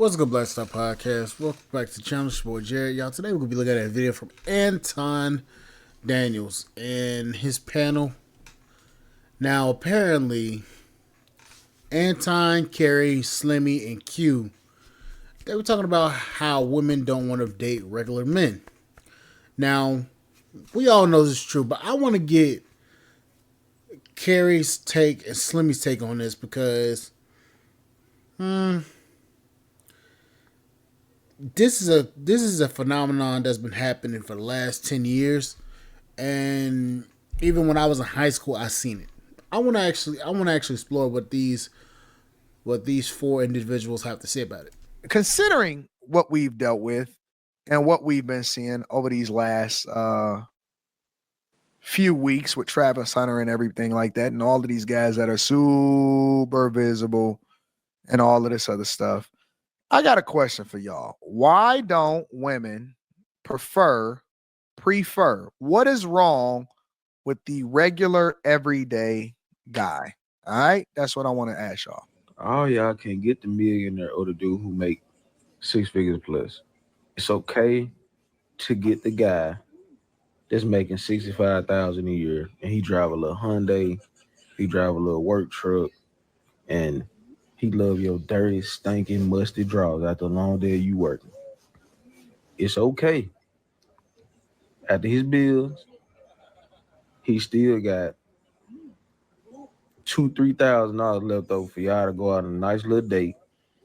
What's good, Black Star Podcast? Welcome back to the channel. It's your boy Jared. Y'all, today we're going to be looking at a video from Anton Daniels and his panel. Now, apparently, Anton, Carrie, Slimey, and Q, they were talking about how women don't want to date regular men. Now, we all know this is true, but I want to get Carrie's take and Slimey's take on this because, this is a phenomenon that's been happening for the last 10 years, and even when I was in high school I seen it. I want to actually explore what these four individuals have to say about it. Considering what we've dealt with and what we've been seeing over these last few weeks with Travis Hunter and everything like that, and all of these guys that are super visible and all of this other stuff, I got a question for y'all. Why don't women prefer what is wrong with the regular everyday guy? All right, that's what I want to ask y'all. All y'all can get the millionaire or the dude who make six figures plus. It's okay to get the guy that's making $65,000 a year and he drive a little Hyundai, he drive a little work truck, and he love your dirty, stinking, musty drawers after a long day of you working. It's okay. After his bills, he still got $2,000-$3,000 left over for y'all to go out on a nice little date,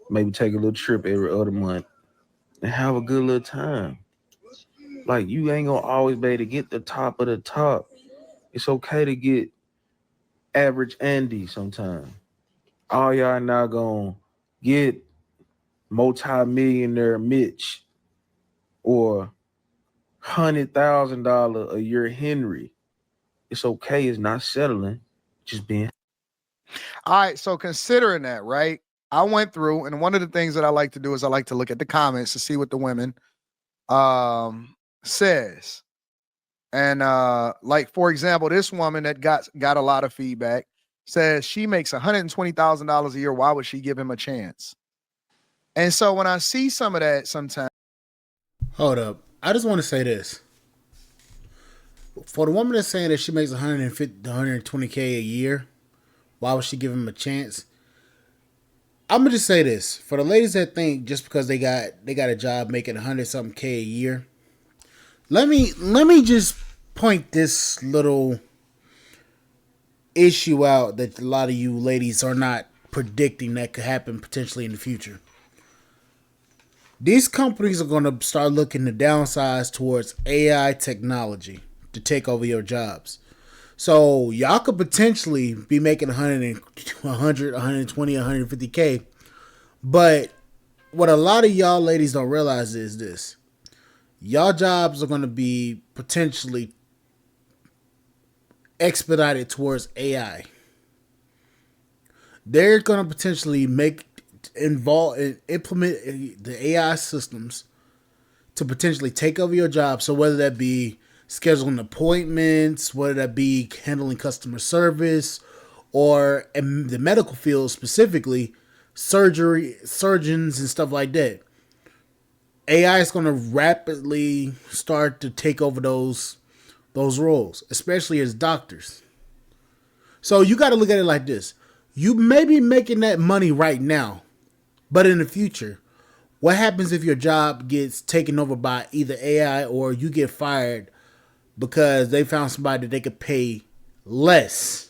maybe take a little trip every other month, and have a good little time. Like, you ain't gonna always be able to get the top of the top. It's okay to get average Andy sometimes. All y'all not gonna get multi-millionaire Mitch or $100,000 a year Henry. It's okay. It's not settling. Just being. All right, so considering that, right? I went through, and one of the things that I like to do is I like to look at the comments to see what the women says. And like, for example, this woman that got a lot of feedback says she makes $120,000 a year. Why would she give him a chance? And so when I see some of that sometimes. Hold up. I just want to say this. For the woman that's saying that she makes 150 to 120K a year, why would she give him a chance? I'm gonna just say this. For the ladies that think just because they got a job making 100 something K a year, let me just point this little issue out that a lot of you ladies are not predicting that could happen potentially in the future. These companies are going to start looking to downsize towards AI technology to take over your jobs. So y'all could potentially be making 100, 120, 150K. But what a lot of y'all ladies don't realize is this. Y'all jobs are going to be potentially expedited towards AI. They're going to potentially implement the AI systems to potentially take over your job. So whether that be scheduling appointments, whether that be handling customer service, or in the medical field specifically, surgeons and stuff like that. AI is going to rapidly start to take over those roles, especially as doctors. So you got to look at it like this. You may be making that money right now, but in the future, what happens if your job gets taken over by either AI or you get fired because they found somebody that they could pay less?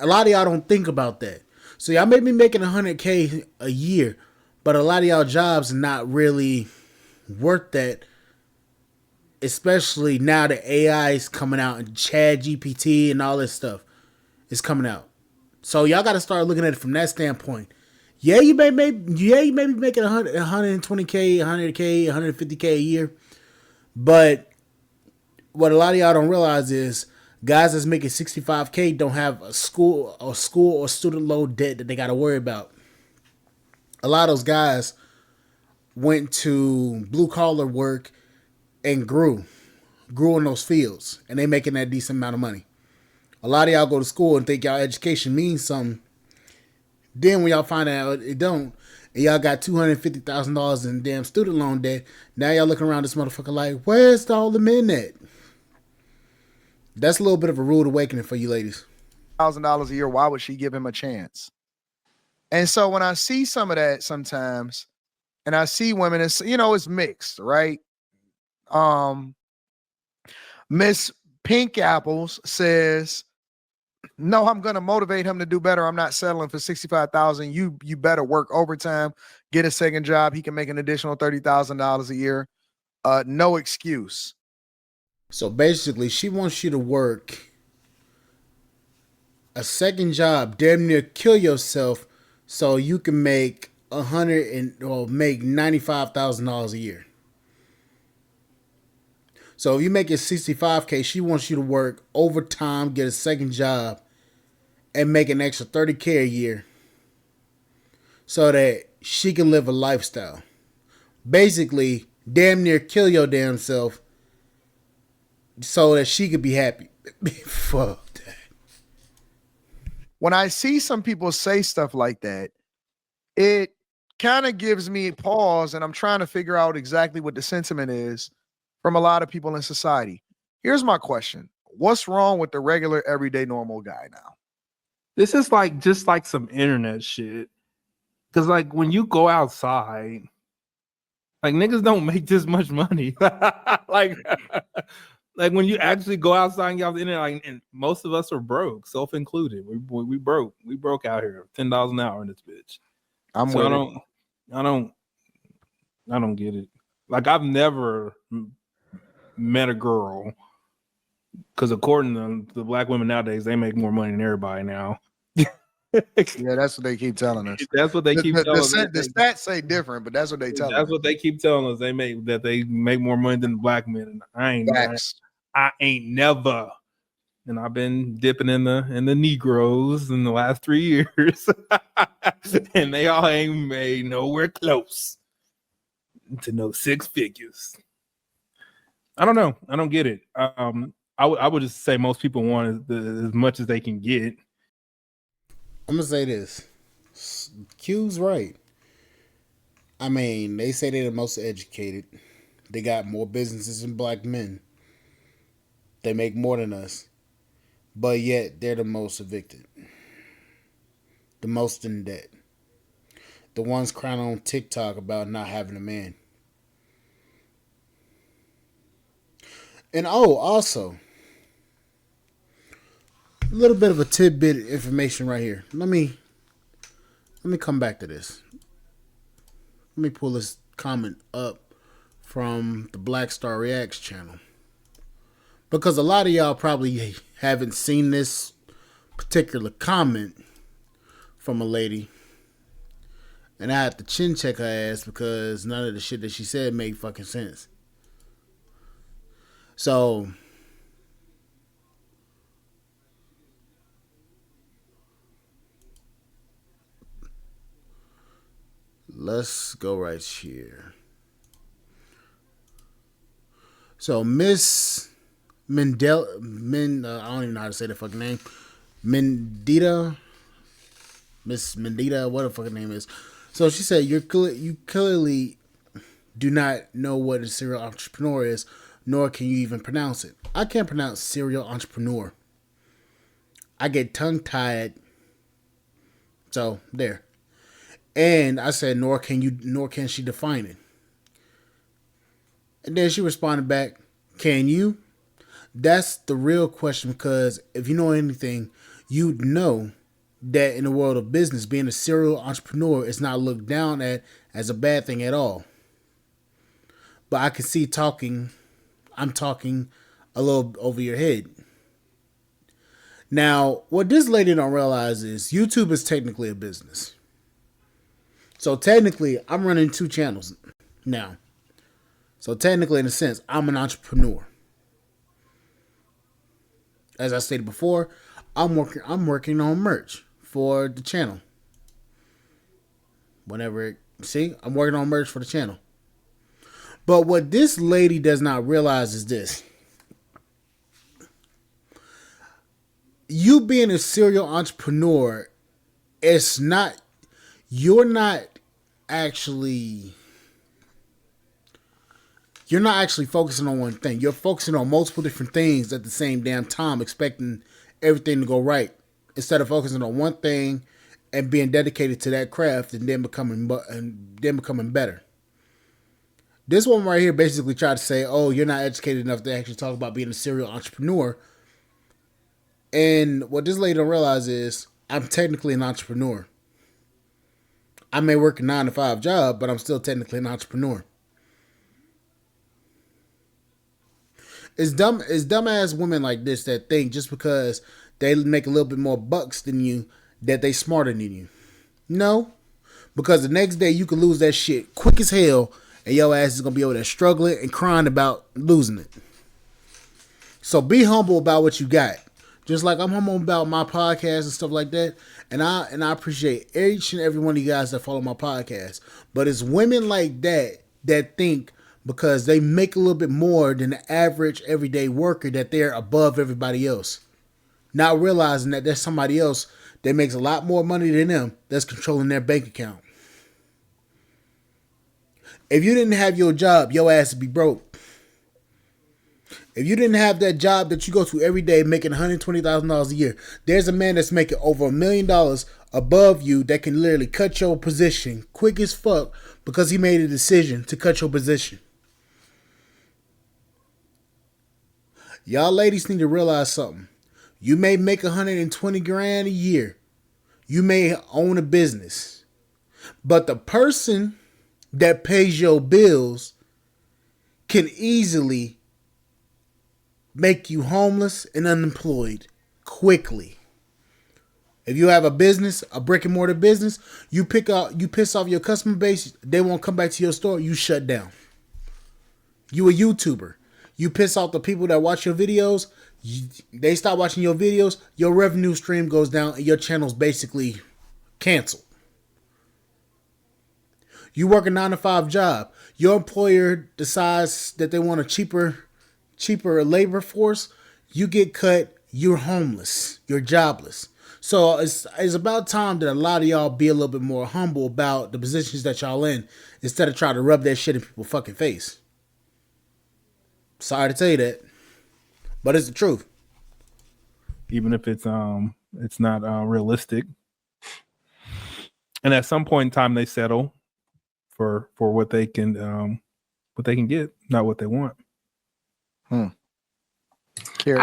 A lot of y'all don't think about that. So y'all may be making 100K a year, but a lot of y'all jobs are not really worth that, especially now that AI is coming out and Chat GPT and all this stuff is coming out. So y'all got to start looking at it from that standpoint. Yeah, you may be making 120K, 100K, 150K a year, but what a lot of y'all don't realize is guys that's making 65K don't have a school or student loan debt that they got to worry about. A lot of those guys went to blue collar work and grew in those fields, and they making that decent amount of money. A lot of y'all go to school and think y'all education means something, Then when y'all find out it don't, and y'all got $250,000 in damn student loan debt, now y'all looking around this motherfucker like, where's all the men at? That's a little bit of a rude awakening for you ladies. $1,000 a year. Why would she give him a chance? And so when I see some of that sometimes, and I see women, it's, it's mixed, right? Miss Pink Apples says, no, I'm gonna motivate him to do better. I'm not settling for 65,000. You better work overtime, get a second job. He can make an additional $30,000 a year. No excuse. So basically, she wants you to work a second job, damn near kill yourself, so you can make make $95,000 a year. So if you make it $65K, she wants you to work overtime, get a second job, and make an extra $30K a year, so that she can live a lifestyle. Basically, damn near kill your damn self, so that she could be happy. Fuck that. When I see some people say stuff like that, it kind of gives me pause, and I'm trying to figure out exactly what the sentiment is from a lot of people in society. Here's my question. What's wrong with the regular, everyday, normal guy now? This is just like some internet shit. Because like when you go outside, like niggas don't make this much money. like when you actually go outside and get off the internet, like, and most of us are broke, self-included. We broke. We broke out here. $10 an hour in this bitch. I don't get it. Like I've never met a girl, because according to the black women nowadays, they make more money than everybody now. Yeah, that's what they keep telling us. That's what they keep telling us. The stats say different, but that's what they tell us. That's what they keep telling us. They make more money than the black men. And I ain't never. And I've been dipping in the Negroes in the last 3 years. And they all ain't made nowhere close to no six figures. I don't know. I don't get it. I would just say most people want as much as they can get. I'm gonna say this. Q's right. I mean, they say they're the most educated. They got more businesses than black men. They make more than us. But yet, they're the most evicted. The most in debt. The ones crying on TikTok about not having a man. And also, a little bit of a tidbit of information right here. Let me come back to this. Let me pull this comment up from the Black Star Reacts channel, because a lot of y'all probably haven't seen this particular comment from a lady, and I had to chin check her ass because none of the shit that she said made fucking sense. So let's go right here. So Miss Mendel, I don't even know how to say the fucking name. Miss Mendita, what the fucking name is. So she said, you clearly do not know what a serial entrepreneur is, nor can you even pronounce it. I can't pronounce serial entrepreneur. I get tongue-tied. So, there. And I said, nor can she define it. And then she responded back, can you? That's the real question, because if you know anything, you'd know that in the world of business, being a serial entrepreneur is not looked down at as a bad thing at all. But I can see I'm talking a little over your head. Now, what this lady don't realize is YouTube is technically a business. So technically, I'm running 2 channels now. So technically, in a sense, I'm an entrepreneur. As I stated before, I'm working on merch for the channel. I'm working on merch for the channel. But what this lady does not realize is this. You being a serial entrepreneur, it's not you're not actually focusing on one thing. You're focusing on multiple different things at the same damn time, expecting everything to go right instead of focusing on one thing and being dedicated to that craft and then becoming better. This one right here basically tried to say, "Oh, you're not educated enough to actually talk about being a serial entrepreneur." And what this lady don't realize is, I'm technically an entrepreneur. I may work a 9-to-5 job, but I'm still technically an entrepreneur. It's dumbass women like this that think just because they make a little bit more bucks than you that they smarter than you. No, because the next day you could lose that shit quick as hell, and your ass is gonna be over there struggling and crying about losing it. So be humble about what you got. Just like I'm humble about my podcast and stuff like that. And I appreciate each and every one of you guys that follow my podcast. But it's women like that that think because they make a little bit more than the average everyday worker that they're above everybody else. Not realizing that there's somebody else that makes a lot more money than them that's controlling their bank account. If you didn't have your job, your ass would be broke. If you didn't have that job that you go to every day making $120,000 a year, there's a man that's making over $1 million above you that can literally cut your position quick as fuck because he made a decision to cut your position. Y'all ladies need to realize something. You may make 120 grand a year. You may own a business. But the person that pays your bills can easily make you homeless and unemployed quickly. If you have a business, a brick and mortar business, you piss off your customer base, they won't come back to your store, you shut down. You a YouTuber. You piss off the people that watch your videos, they stop watching your videos, your revenue stream goes down and your channel's basically canceled. You work a 9-to-5 job. Your employer decides that they want a cheaper labor force, you get cut, you're homeless, you're jobless. So it's about time that a lot of y'all be a little bit more humble about the positions that y'all in instead of trying to rub that shit in people's fucking face. Sorry to tell you that, but it's the truth. Even if it's not realistic, and at some point in time they settle for what they can get, not what they want. Carrie?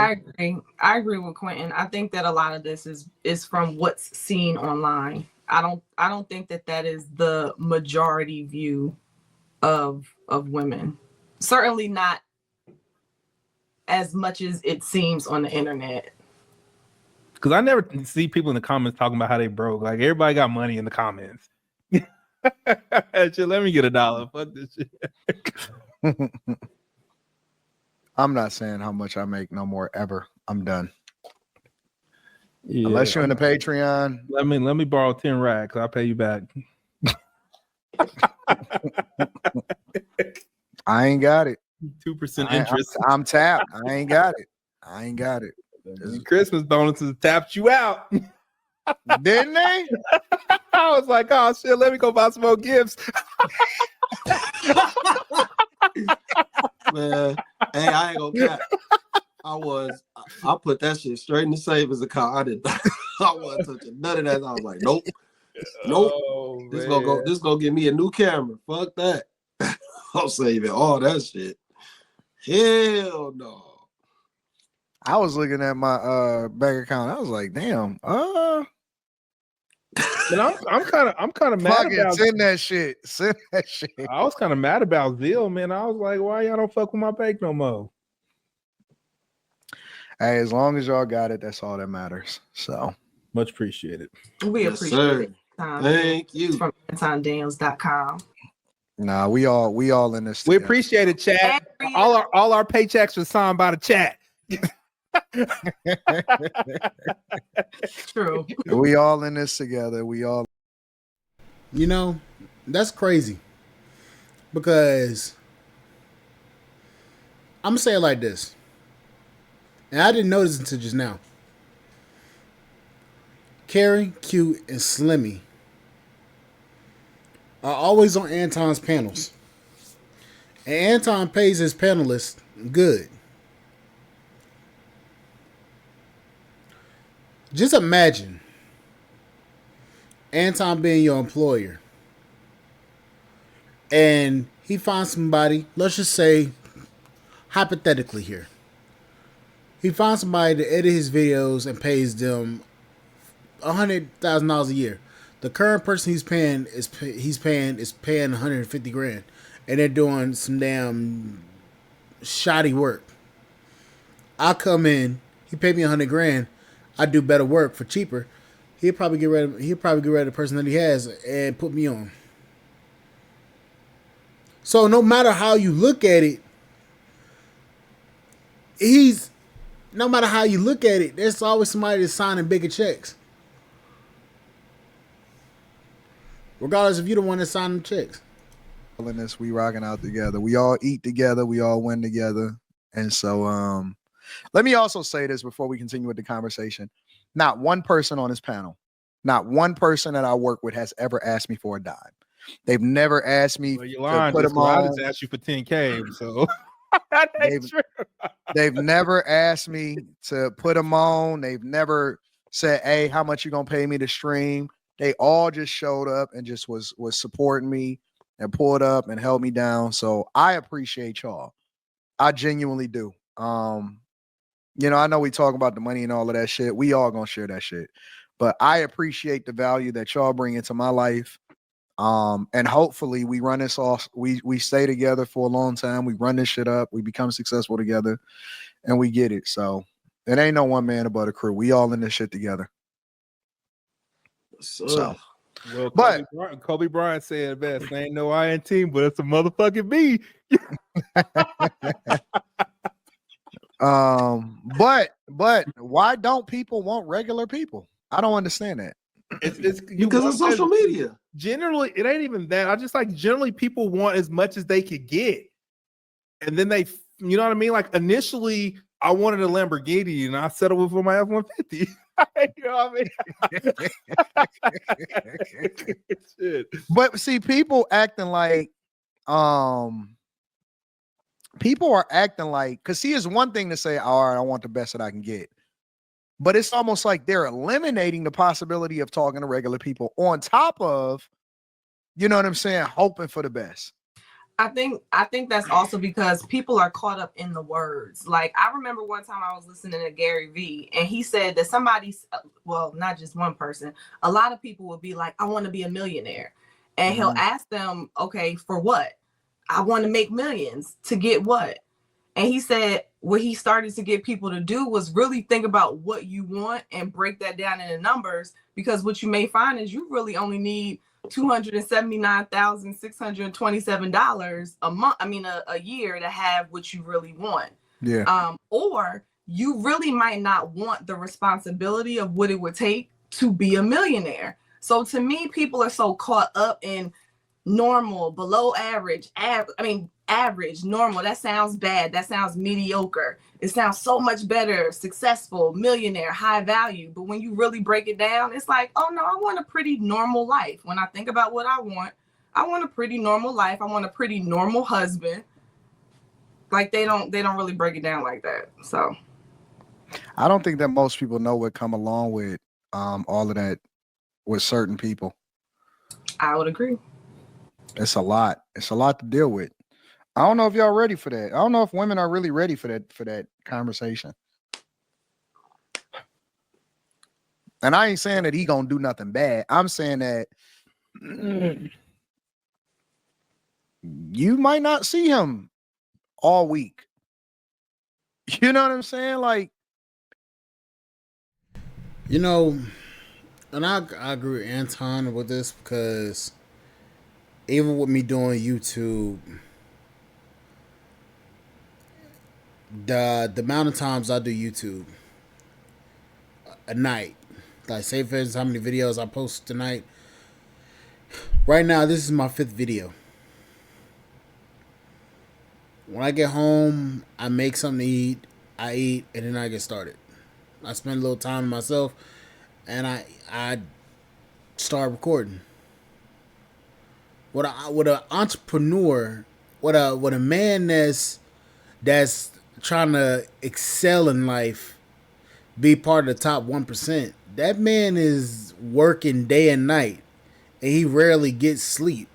I agree with Quentin. I think that a lot of this is from what's seen online. I don't think that is the majority view of women. Certainly not as much as it seems on the internet. Because I never see people in the comments talking about how they broke. Like everybody got money in the comments. Shit, let me get $1. Fuck this shit. I'm not saying how much I make no more ever. I'm done. Yeah, unless you're in the Patreon. Let me borrow 10 racks. I'll pay you back. I ain't got it. 2% interest. I'm tapped. I ain't got it. Christmas bonuses tapped you out. Didn't they? I was like, oh shit, let me go buy some more gifts. Man, hey, I ain't gonna cap. I put that shit straight in the savings account. I wasn't touching none of that. I was like, nope. Oh, this gonna give me a new camera. Fuck that. I'm saving all that shit. Hell no. I was looking at my bank account. I was like, damn. And I'm kind of mad about send that shit. I was kind of mad about Zeal, man. I was like, why y'all don't fuck with my bank no more? Hey, as long as y'all got it, that's all that matters. So much appreciated. We Yes, appreciate sir. it. Thank you. From AntonsDaniels.com. nah, we all in this. We together. appreciate it, chat. All our paychecks were signed by the chat. True. We all in this together. We all. You know, that's crazy. Because I'm going to say it like this. And I didn't notice until just now. Carrie, Q, and Slimey are always on Antons panels. And Anton pays his panelists good. Just imagine Anton being your employer. And he finds somebody, let's just say, hypothetically here. He finds somebody to edit his videos and pays them $100,000 a year. The current person he's paying is paying $150,000, and they're doing some damn shoddy work. I come in, he paid me $100,000. I do better work for cheaper. He'll probably get rid of the person that he has and put me on. So no matter how you look at it, there's always somebody that's signing bigger checks. Regardless if you're the one that's signing the checks. In this, we rocking out together. We all eat together. We all win together. And so let me also say this before we continue with the conversation. Not one person on this panel, not one person that I work with has ever asked me for a dime. They've never asked me to put them on. I just asked you for 10K, so they've never asked me to put them on. They've never said, "Hey, how much you gonna pay me to stream?" They all just showed up and just was supporting me and pulled up and held me down. So I appreciate y'all. I genuinely do. I know we talk about the money and all of that shit. We all gonna share that shit, but I appreciate the value that y'all bring into my life. And hopefully we run this off. We stay together for a long time. We run this shit up. We become successful together, and we get it. So it ain't no one man about a crew. We all in this shit together. So, well, but Kobe Bryant said best. Ain't no I in team, but it's a motherfucking B. But why don't people want regular people? I don't understand that. It's because of social media. Generally, it ain't even that. I just generally people want as much as they could get. And then they, you know what I mean? Like initially, I wanted a Lamborghini and I settled for my F-150. You know what I mean? Shit. But see, people are acting like, because see, it's one thing to say, all right, I want the best that I can get. But it's almost like they're eliminating the possibility of talking to regular people on top of, you know what I'm saying, hoping for the best. I think that's also because people are caught up in the words. Like I remember one time I was listening to Gary Vee and he said that not just one person, a lot of people would be like, I want to be a millionaire. And he'll ask them, okay, for what? I want to make millions. To get what? And he said what he started to get people to do was really think about what you want and break that down into numbers, because what you may find is you really only need $279,627 a month. I mean, a year to have what you really want. Yeah. Or you really might not want the responsibility of what it would take to be a millionaire. So to me, people are so caught up in normal, below average, average, normal. That sounds bad. That sounds mediocre. It sounds so much better, successful, millionaire, high value. But when you really break it down, it's like, oh no, I want a pretty normal life. When I think about what I want a pretty normal life. I want a pretty normal husband. Like they don't really break it down like that. So I don't think that most people know what come along with all of that with certain people. I would agree. It's a lot. It's a lot to deal with. I don't know if y'all ready for that. I don't know if women are really ready for that conversation. And I ain't saying that he gonna do nothing bad. I'm saying that you might not see him all week. You know what I'm saying? Like, and I agree with Anton with this, because even with me doing YouTube, the amount of times I do YouTube a night, like say for instance how many videos I post tonight. Right now, this is my 5th video. When I get home, I make something to eat, I eat, and then I get started. I spend a little time with myself, and I start recording. With an entrepreneur, with a man that's trying to excel in life, be part of the top 1%. That man is working day and night, and he rarely gets sleep.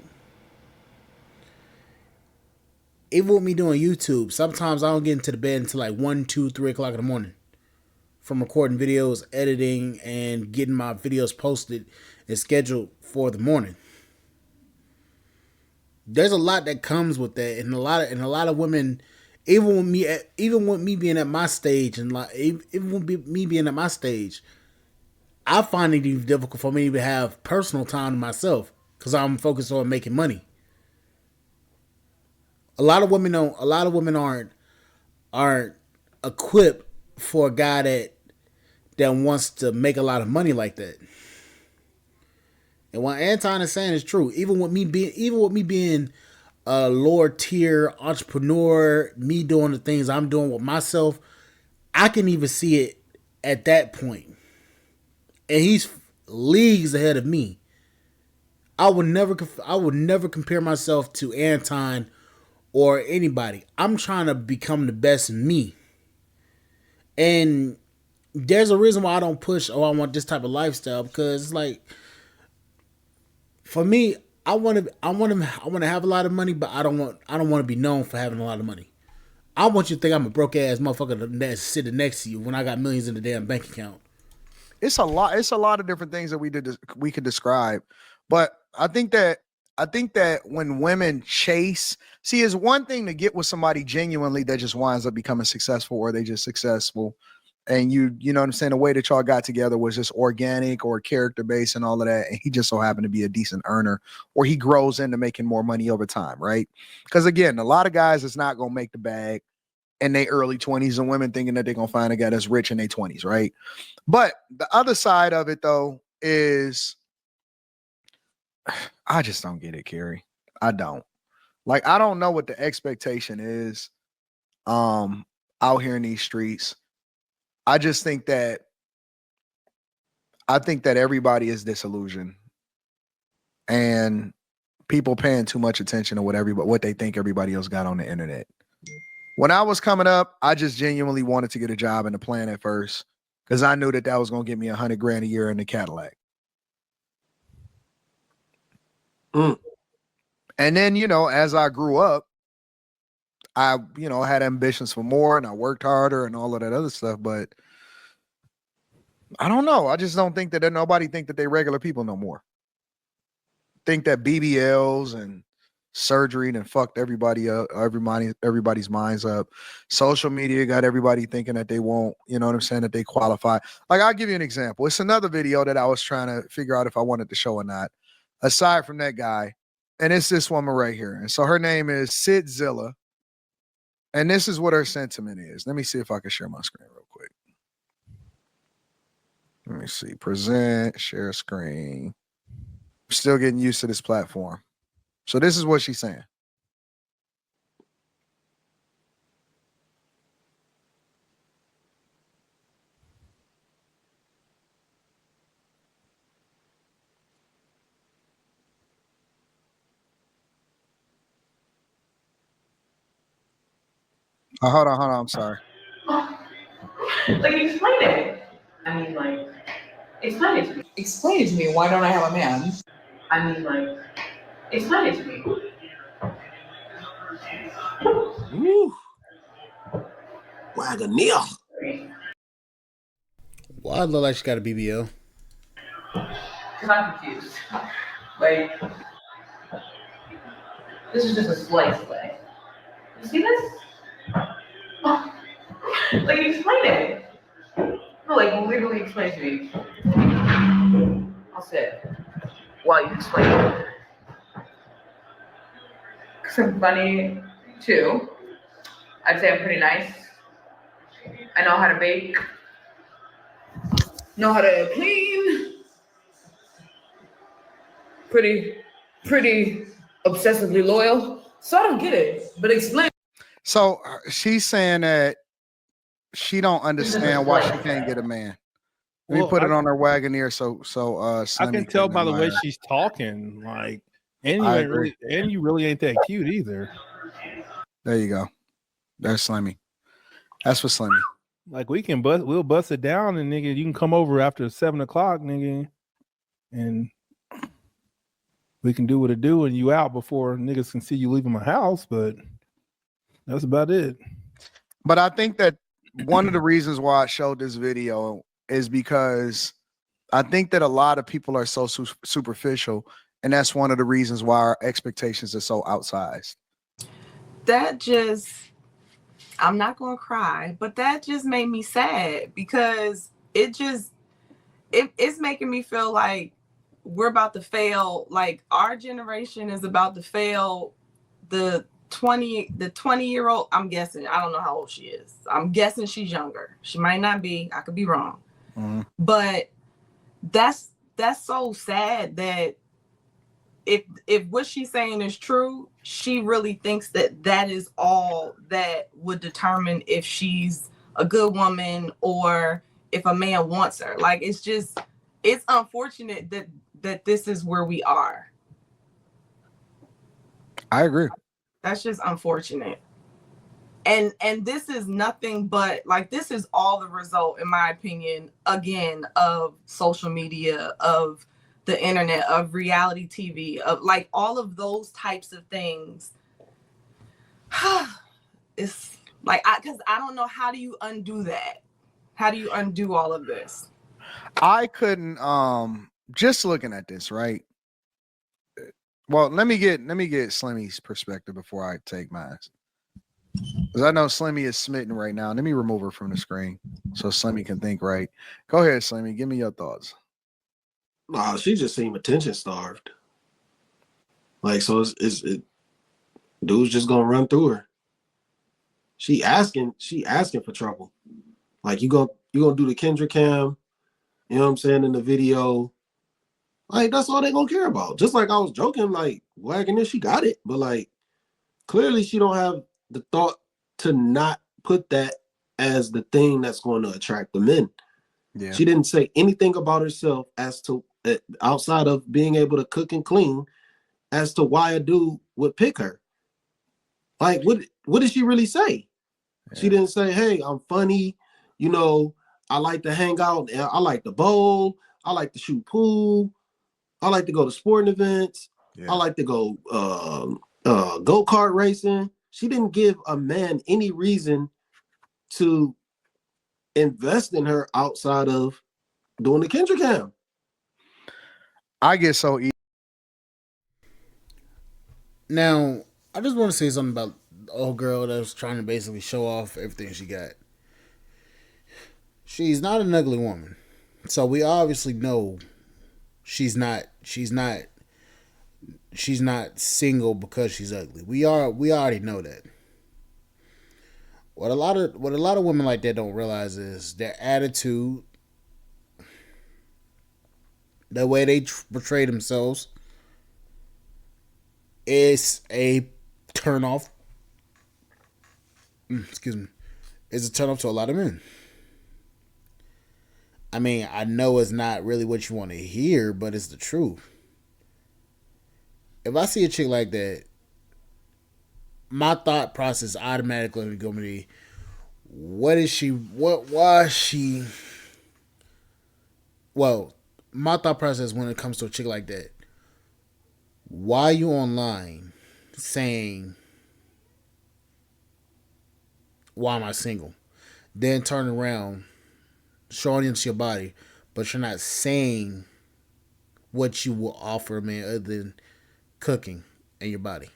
Even with me doing YouTube, sometimes I don't get into the bed until like 1, 2, 3 o'clock in the morning from recording videos, editing, and getting my videos posted and scheduled for the morning. There's a lot that comes with that, and a lot of women, even with me being at my stage, and like even with me being at my stage, I find it even difficult for me to have personal time to myself because I'm focused on making money. A lot of women don't. A lot of women aren't equipped for a guy that wants to make a lot of money like that. And what Anton is saying is true. Even with me being a lower tier entrepreneur, me doing the things I'm doing with myself, I can even see it at that point. And he's leagues ahead of me. I would never compare myself to Anton or anybody. I'm trying to become the best me. And there's a reason why I don't push or I want this type of lifestyle, because it's like, for me, I want to have a lot of money, but I don't want to be known for having a lot of money. I want you to think I'm a broke ass motherfucker that's sitting next to you when I got millions in the damn bank account. It's a lot of different things that we could describe, but I think that when women chase, see, it's one thing to get with somebody genuinely that just winds up becoming successful, or they just successful, and you know what I'm saying, the way that y'all got together was just organic or character based and all of that, and he just so happened to be a decent earner, or he grows into making more money over time, right? Because again, a lot of guys is not gonna make the bag in their early 20s, and women thinking that they're gonna find a guy that's rich in their 20s, right? But the other side of it though is, I just don't get it, Kerry. I don't. Like, I don't know what the expectation is out here in these streets. I just think that everybody is disillusioned, and people paying too much attention to what they think everybody else got on the internet. When I was coming up, I just genuinely wanted to get a job in the plant at first, because I knew that was going to get me $100,000 a year in the Cadillac. And then, as I grew up, I, had ambitions for more, and I worked harder and all of that other stuff. But I don't know. I just don't think that nobody think that they regular people no more. Think that BBLs and surgery and fucked everybody up, everybody's minds up. Social media got everybody thinking that they won't, that they qualify. Like, I'll give you an example. It's another video that I was trying to figure out if I wanted to show or not, aside from that guy. And it's this woman right here. And so her name is Sidzilla. And this is what her sentiment is. Let me see if I can share my screen real quick. Let me see. Present, share screen. I'm still getting used to this platform. So this is what she's saying. Hold on. I'm sorry. Like, explain it. I mean, like, explain it to me. Explain it to me. Why don't I have a man? I mean, like, explain it to me. Woo. Wagoneer. Why look like she got a BBL? Because I'm confused. Like, this is just a slice away. You see this? Like, explain it. No, like, literally explain to me. I'll sit while you explain it. Because I'm funny, too. I'd say I'm pretty nice. I know how to bake. Know how to clean. Pretty obsessively loyal. So I don't get it, but explain. So she's saying that she don't understand why she can't get a man. Let me put it on her Wagoneer so I can tell by the way she's talking. Like, And I agree. you really ain't that cute either. There you go. That's Slimey. That's for Slimey. Like we'll bust it down, and nigga, you can come over after 7 o'clock, nigga, and we can do what it do, and you out before niggas can see you leaving my house. But that's about it. But I think that one of the reasons why I showed this video is because I think that a lot of people are so superficial, and that's one of the reasons why our expectations are so outsized. That just, I'm not gonna cry, but that just made me sad because it's making me feel like we're about to fail. Like our generation is about to fail the 20-year-old. I'm guessing, I don't know how old she is. I'm guessing she's younger. She might not be. I could be wrong. Mm-hmm. But that's so sad that if what she's saying is true, she really thinks that is all that would determine if she's a good woman or if a man wants her. Like, it's unfortunate that this is where we are. I agree. That's just unfortunate. And this is nothing but, like, this is all the result, in my opinion, again, of social media, of the internet, of reality TV, of like all of those types of things. It's like, because I don't know, how do you undo that? How do you undo all of this? I couldn't, just looking at this, right? Well, let me get Slimy's perspective before I take mine. Because I know Slimmy is smitten right now. Let me remove her from the screen so Slimmy can think right. Go ahead, Slimmy. Give me your thoughts. Nah, she just seemed attention starved. Like, so dude's just gonna run through her. She asking for trouble. Like, you gonna do the Kendrick cam, you know what I'm saying, in the video. Like, that's all they gonna care about. Just like I was joking, like, wagging this, she got it. But like, clearly she don't have the thought to not put that as the thing that's going to attract the men. Yeah. She didn't say anything about herself as to, outside of being able to cook and clean, as to why a dude would pick her. Like, what did she really say? Yeah. She didn't say, hey, I'm funny, you know, I like to hang out, I like to bowl, I like to shoot pool, I like to go to sporting events, I like to go go-kart racing. She didn't give a man any reason to invest in her outside of doing the Kendrick cam. I get so Now, I just want to say something about the old girl that was trying to basically show off everything she got. She's not an ugly woman. So we obviously know she's not single because she's ugly. We already know that. What a lot of women like that don't realize is their attitude, the way they portray themselves, is a turnoff. Excuse me. It's a turnoff to a lot of men. I mean, I know it's not really what you want to hear, but it's the truth. If I see a chick like that, my thought process automatically going to be, why is she? Well, my thought process when it comes to a chick like that, why are you online saying, why am I single? Then turn around, showing into your body, but you're not saying what you will offer a man other than cooking and your body.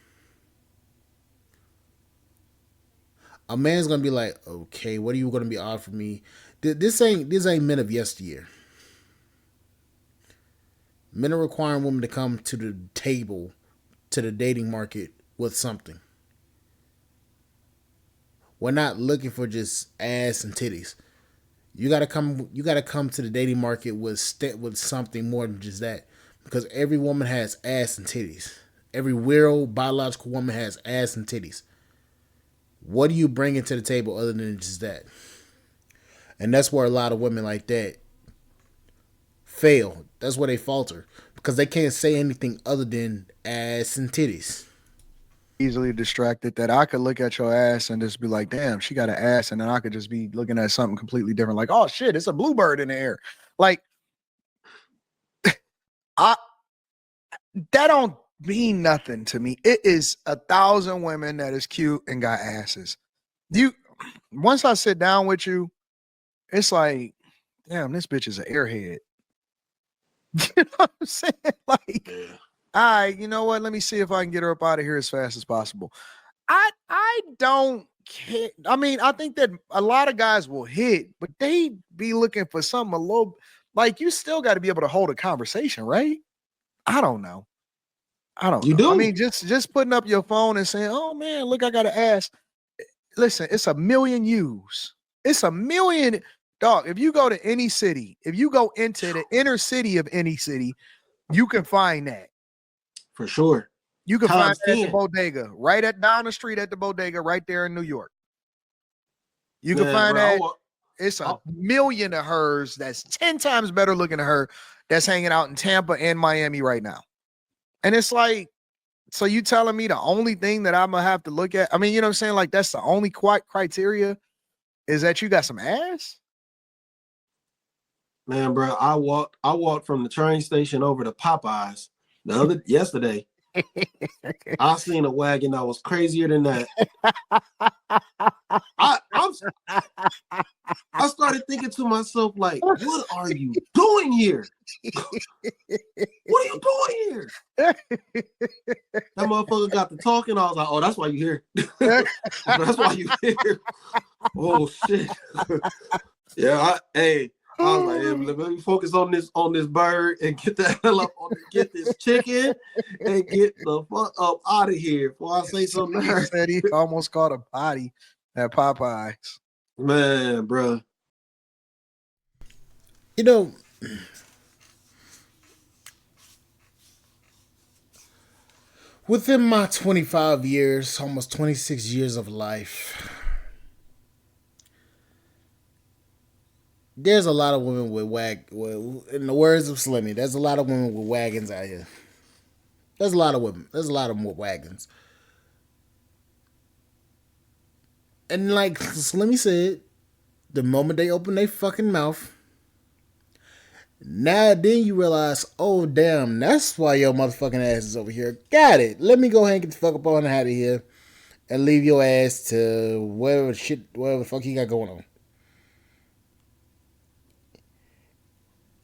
A man's gonna be like, okay, what are you gonna be offering me? This ain't men of yesteryear. Men are requiring women to come to the table, to the dating market with something. We're not looking for just ass and titties. You gotta come to the dating market with something more than just that, because every woman has ass and titties. Every real biological woman has ass and titties. What are you bringing to the table other than just that? And that's where a lot of women like that fail. That's where they falter, because they can't say anything other than ass and titties. Easily distracted that I could look at your ass and just be like, damn, she got an ass, and then I could just be looking at something completely different, like, oh shit, it's a bluebird in the air. Like, I that don't mean nothing to me. It is 1,000 women that is cute and got asses. Once I sit down with you, it's like, damn, this bitch is an airhead. You know what I'm saying? Like, all right, you know what? Let me see if I can get her up out of here as fast as possible. I don't care. I mean, I think that a lot of guys will hit, but they be looking for something a little, like, you still got to be able to hold a conversation, right? I don't know. You do? I mean, just putting up your phone and saying, "Oh man, look, I got an ass." Listen, it's a million views. It's a million. Dog, if you go to any city, if you go into the inner city of any city, you can find that. For sure. You can Times find that at the 10. bodega, right at down the street at the bodega, right there in New York. You can Man, find bro, that. It's a million of hers that's 10 times better looking than her that's hanging out in Tampa and Miami right now. And it's like, so you telling me the only thing that I'm gonna have to look at? I mean, you know what I'm saying? Like, that's the only criteria is that you got some ass? Man, bro, I walked from the train station over to Popeyes yesterday. I seen a wagon that was crazier than that. I started thinking to myself, like, what are you doing here? What are you doing here? That motherfucker got to talking. I was like, oh, that's why you here. That's why you here. Oh shit. Yeah, I was like, hey, let me focus on this bird and get the hell up get this chicken and get the fuck up out of here before I say something. He said he almost caught a body at Popeyes. Man, bro. You know, within my 25 years, almost 26 years of life, there's a lot of women with in the words of Slimey, there's a lot of women with wagons out here. There's a lot of women. There's a lot of them with wagons. And like Slimmy said, the moment they open their fucking mouth, now then you realize, oh damn, that's why your motherfucking ass is over here. Got it. Let me go ahead and get the fuck up on out of here and leave your ass to whatever the fuck you got going on.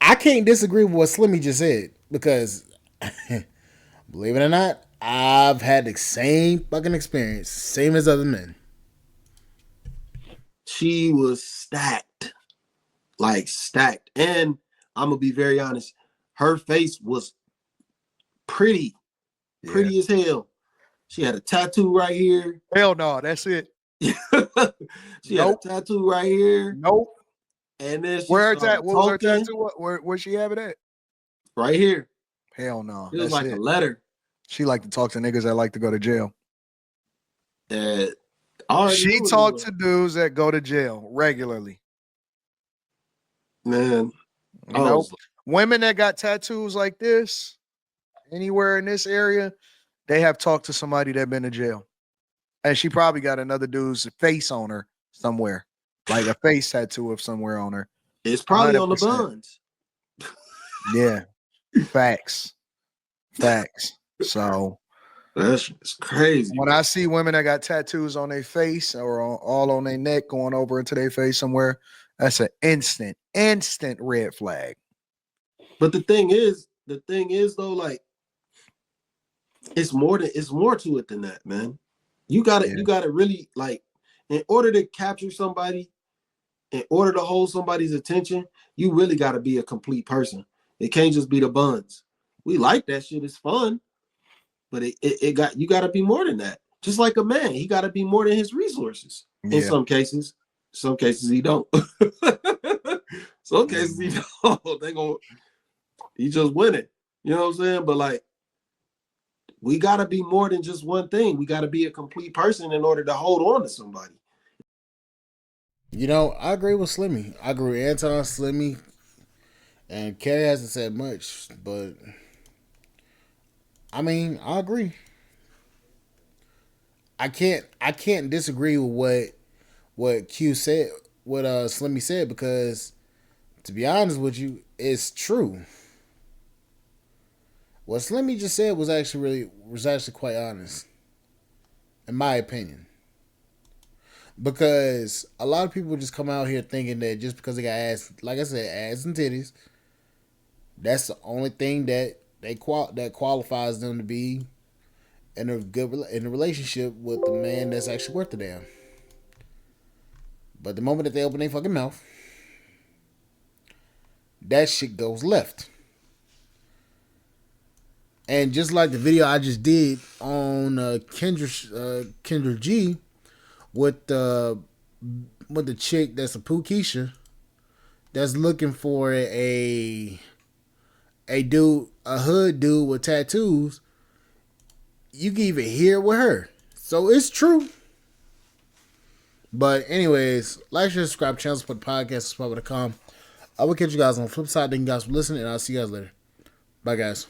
I can't disagree with what Slimmy just said because, believe it or not, I've had the same fucking experience, same as other men. She was stacked, like stacked. And I'm going to be very honest, her face was pretty as hell. She had a tattoo right here. Hell no, that's it. She had a tattoo right here. Nope. And then what was her tattoo? Where she have it at? Right here. Hell no. It was like a letter. She like to talk to niggas that like to go to jail. She talked to dudes that go to jail regularly. Man. Women that got tattoos like this, anywhere in this area, they have talked to somebody that been to jail. And she probably got another dude's face on her somewhere. Like a face tattoo of somewhere on her. It's probably 100%. On the buns. Yeah. Facts. So that's crazy. When I see women that got tattoos on their face or all on their neck going over into their face somewhere, that's an instant red flag. But the thing is though, like, it's more to it than that, man. You gotta really, like, in order to capture somebody, in order to hold somebody's attention, you really got to be a complete person. It can't just be the buns. We like that shit. It's fun, but you got to be more than that. Just like a man, he got to be more than his resources. Yeah. In some cases he don't. Some cases he don't. He just winning. You know what I'm saying? But like, we got to be more than just one thing. We got to be a complete person in order to hold on to somebody. You know, I agree with Slimmy. I agree with Antons, Slimmy, and Carrie hasn't said much, but I mean, I agree. I can't disagree with what Q said, what Slimmy said, because to be honest with you, it's true. What Slimmy just said was actually quite honest, in my opinion. Because a lot of people just come out here thinking that just because they got ass, like I said, ass and titties, that's the only thing that qualifies them to be in a relationship with the man that's actually worth the damn. But the moment that they open their fucking mouth, that shit goes left. And just like the video I just did on Kendra G with the chick that's a Pookeisha that's looking for a hood dude with tattoos, you can even hear it with her. So it's true. But anyways, like, share, subscribe, channel, support the podcast, subscribe.com. I will catch you guys on the flip side. Thank you guys for listening, and I'll see you guys later. Bye, guys.